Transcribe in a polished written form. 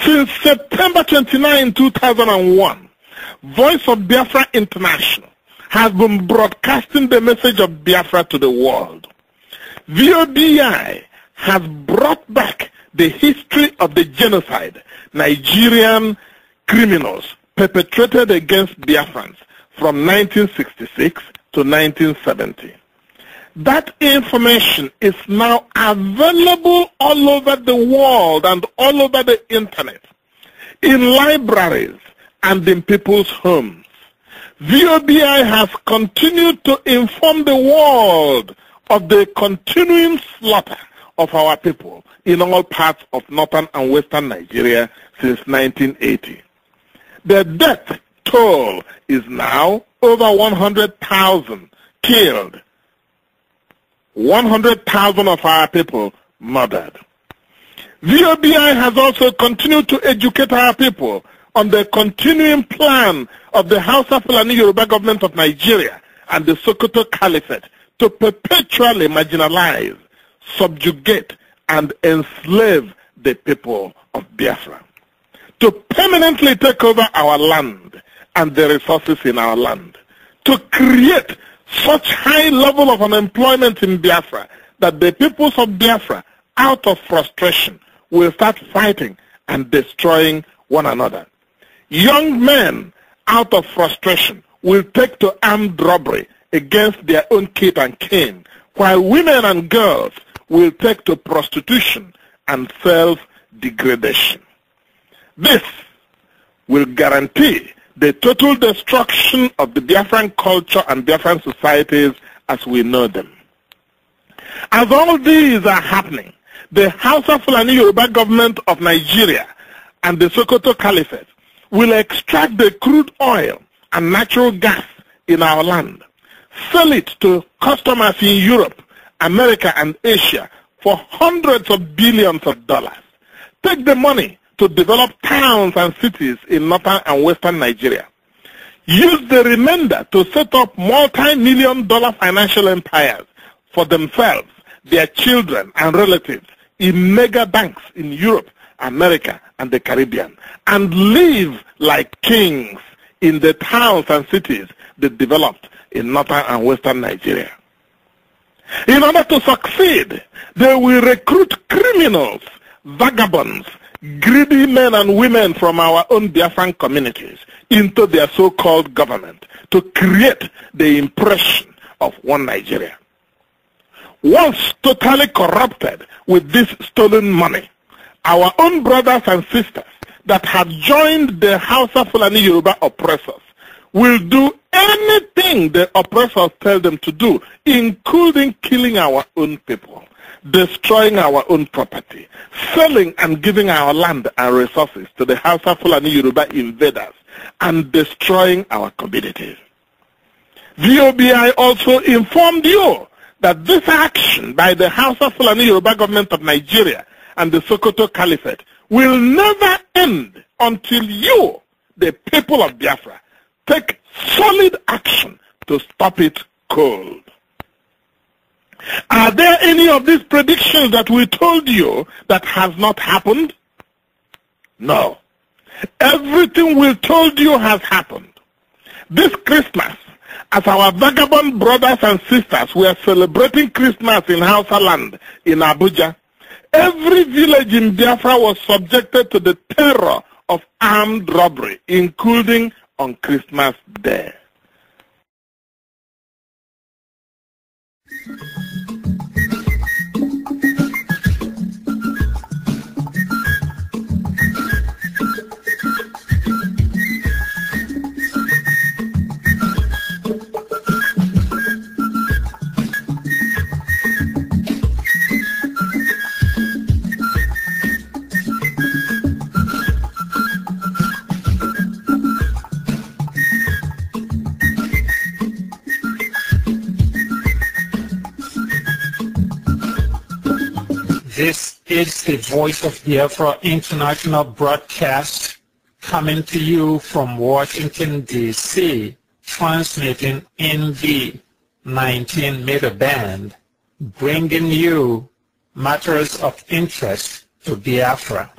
Since September 29, 2001, Voice of Biafra International has been broadcasting the message of Biafra to the world. VOBI has brought back the history of the genocide Nigerian criminals perpetrated against Biafrans from 1966 to 1970. That information is now available all over the world and all over the internet, in libraries and in people's homes. VOBI has continued to inform the world of the continuing slaughter of our people in all parts of northern and western Nigeria since 1980. The death toll is now over 100,000 killed, 100,000 of our people murdered. VOBI has also continued to educate our people on the continuing plan of the Hausa Fulani Yoruba government of Nigeria and the Sokoto Caliphate to perpetually marginalize, subjugate, and enslave the people of Biafra, to permanently take over our land and the resources in our land, to create such high level of unemployment in Biafra that the peoples of Biafra, out of frustration, will start fighting and destroying one another. Young men, out of frustration, will take to armed robbery against their own kith and kin, while women and girls will take to prostitution and self-degradation. This will guarantee the total destruction of the Biafran culture and Biafran societies as we know them. As all these are happening, the Hausa Fulani Yoruba government of Nigeria and the Sokoto Caliphate will extract the crude oil and natural gas in our land, sell it to customers in Europe, America, and Asia for hundreds of billions of dollars, take the money to develop towns and cities in northern and western Nigeria, use the remainder to set up multi-million-dollar financial empires for themselves, their children, and relatives in mega banks in Europe, America, and the Caribbean, and live like kings in the towns and cities they developed in northern and western Nigeria. In order to succeed, they will recruit criminals, vagabonds, greedy men and women from our own Biafran communities into their so-called government to create the impression of one Nigeria. Once totally corrupted with this stolen money, our own brothers and sisters that have joined the Hausa Fulani Yoruba oppressors will do anything the oppressors tell them to do, including killing our own people, destroying our own property, selling and giving our land and resources to the Hausa Fulani Yoruba invaders, and destroying our communities. VOBI also informed you that this action by the Hausa Fulani Yoruba government of Nigeria and the Sokoto Caliphate will never end until you, the people of Biafra, take solid action to stop it cold. Are there any of these predictions that we told you that has not happened? No. Everything we told you has happened. This Christmas, as our vagabond brothers and sisters were celebrating Christmas in Hausa land in Abuja, every village in Biafra was subjected to the terror of armed robbery, including on Christmas Day. This is the Voice of Biafra International broadcast coming to you from Washington, D.C., transmitting in the 19-meter band, bringing you matters of interest to Biafra.